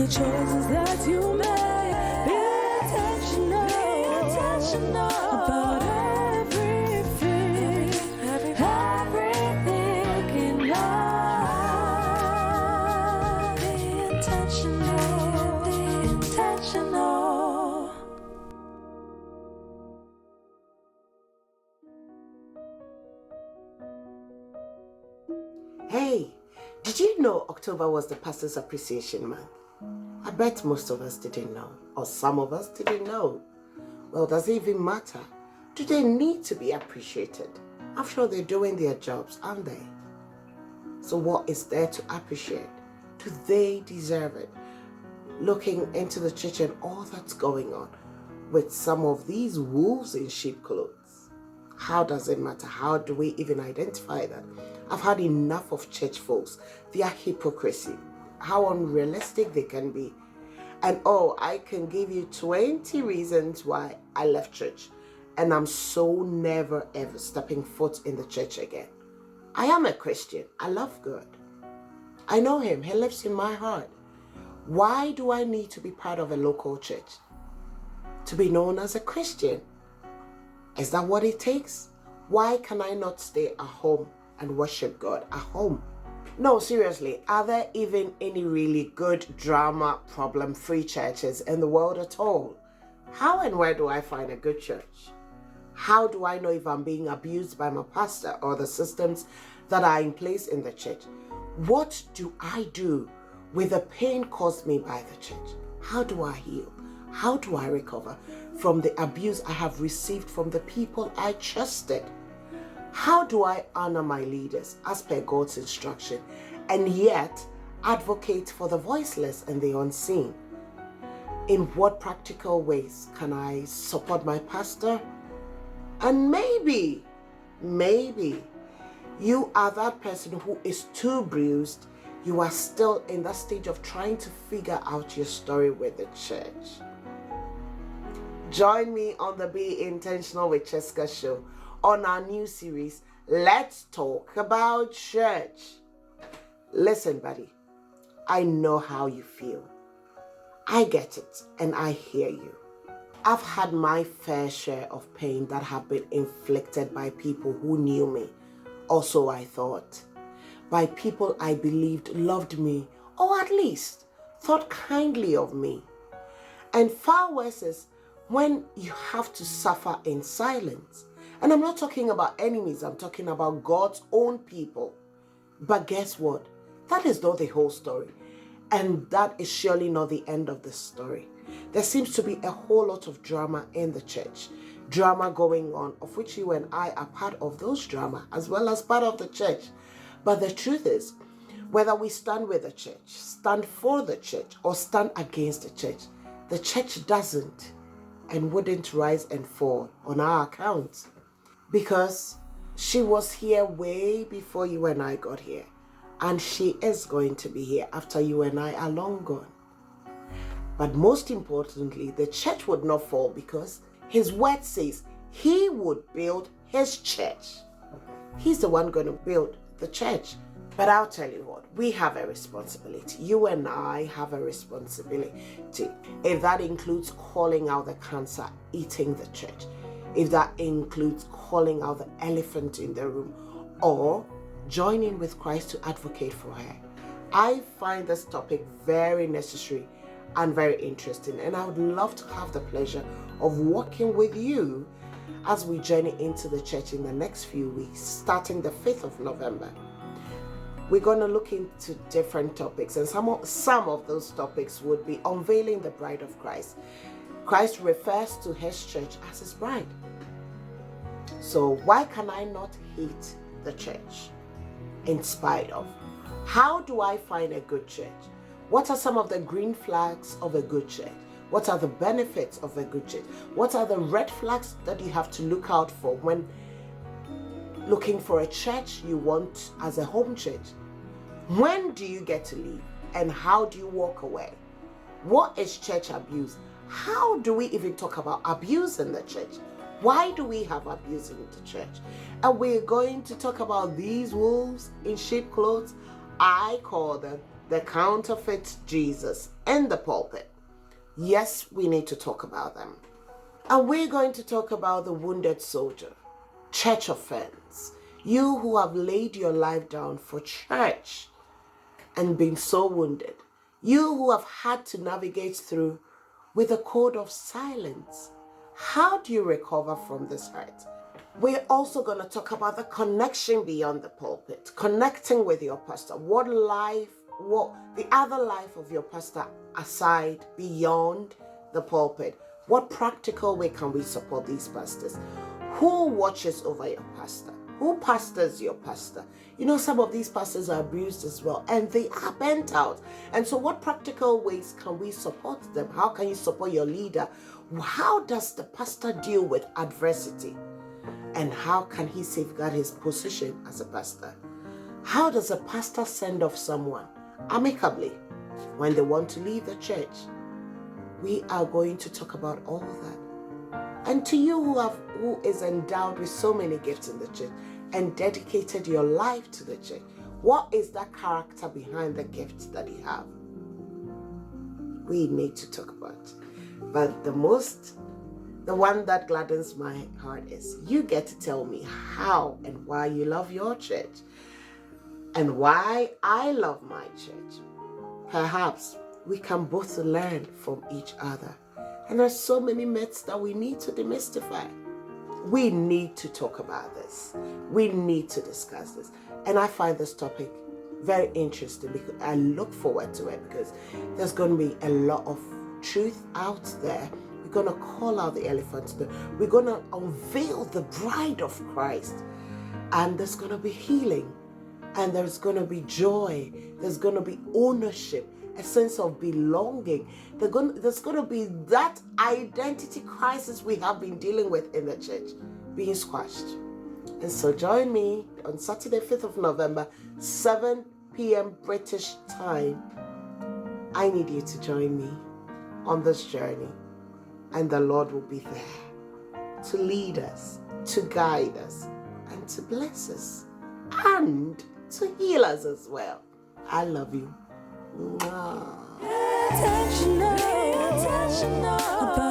the choices that you make. Be intentional about everything in life. Be intentional. Hey, did you know October was the Pastor's Appreciation Month? I bet most of us didn't know, or some of us didn't know. Well, does it even matter? Do they need to be appreciated? After all, they're doing their jobs, aren't they? So what is there to appreciate? Do they deserve it? Looking into the church and all that's going on with some of these wolves in sheep clothes. How does it matter? How do we even identify that? I've had enough of church folks, their hypocrisy, how unrealistic they can be. And I can give you 20 reasons why I left church. And I'm so never ever stepping foot in the church again. I am a Christian. I love God. I know Him. He lives in my heart. Why do I need to be part of a local church? To be known as a Christian? Is that what it takes? Why can I not stay at home and worship God at home? No, seriously, are there even any really good drama problem-free churches in the world at all? How and where do I find a good church? How do I know if I'm being abused by my pastor or the systems that are in place in the church? What do I do with the pain caused me by the church? How do I heal? How do I recover from the abuse I have received from the people I trusted? How do I honor my leaders as per God's instruction and yet advocate for the voiceless and the unseen? In what practical ways can I support my pastor? And maybe you are that person who is too bruised. You are still in that stage of trying to figure out your story with the church. Join me on the Be Intentional with Chesca show on our new series, Let's Talk About Church. Listen, buddy, I know how you feel. I get it and I hear you. I've had my fair share of pain that have been inflicted by people who knew me, or so I thought, by people I believed loved me, or at least thought kindly of me. And far worse is when you have to suffer in silence. And I'm not talking about enemies, I'm talking about God's own people. But guess what? That is not the whole story. And that is surely not the end of the story. There seems to be a whole lot of drama in the church. Drama going on, of which you and I are part of those drama, as well as part of the church. But the truth is, whether we stand with the church, stand for the church, or stand against the church doesn't and wouldn't rise and fall on our account. Because she was here way before you and I got here. And she is going to be here after you and I are long gone. But most importantly, the church would not fall because His word says He would build His church. He's the one going to build the church. But I'll tell you what, we have a responsibility. You and I have a responsibility. If that includes calling out the cancer eating the church, if that includes calling out the elephant in the room, or joining with Christ to advocate for her. I find this topic very necessary and very interesting, and I would love to have the pleasure of working with you as we journey into the church in the next few weeks, starting the 5th of November. We're going to look into different topics, and some of those topics would be unveiling the bride of Christ. Christ refers to His church as His bride. So why can I not hate the church in spite of? How do I find a good church? What are some of the green flags of a good church? What are the benefits of a good church? What are the red flags that you have to look out for when looking for a church you want as a home church? When do you get to leave? And how do you walk away? What is church abuse? How do we even talk about abuse in the church? Why do we have abuse in the church? And we're going to talk about these wolves in sheep clothes. I call them the counterfeit Jesus in the pulpit. Yes, we need to talk about them. And we're going to talk about the wounded soldier, church offense. You who have laid your life down for church and been so wounded. You who have had to navigate through with a code of silence. How do you recover from this hurt? We're also going to talk about the connection beyond the pulpit, connecting with your pastor. What the other life of your pastor aside, beyond the pulpit. What practical way can we support these pastors? Who watches over your pastor? Who pastors your pastor? You know, some of these pastors are abused as well, and they are bent out. And so what practical ways can we support them? How can you support your leader? How does the pastor deal with adversity? And how can he safeguard his position as a pastor? How does a pastor send off someone amicably when they want to leave the church? We are going to talk about all that. And to you who is endowed with so many gifts in the church and dedicated your life to the church, what is that character behind the gifts that you have? We need to talk about it. But the one that gladdens my heart is you get to tell me how and why you love your church and why I love my church. Perhaps we can both learn from each other. And there's so many myths that we need to demystify. We need to talk about this. We need to discuss this. And I find this topic very interesting because I look forward to it because there's going to be a lot of truth out there. We're going to call out the elephant. We're going to unveil the bride of Christ. And there's going to be healing. And there's going to be joy. There's going to be ownership, a sense of belonging. There's going to be that identity crisis we have been dealing with in the church being squashed. And so join me on Saturday, 5th of November, 7 p.m. British time. I need you to join me on this journey. And the Lord will be there to lead us, to guide us, and to bless us, and to heal us as well. I love you. Mwah. Intentional about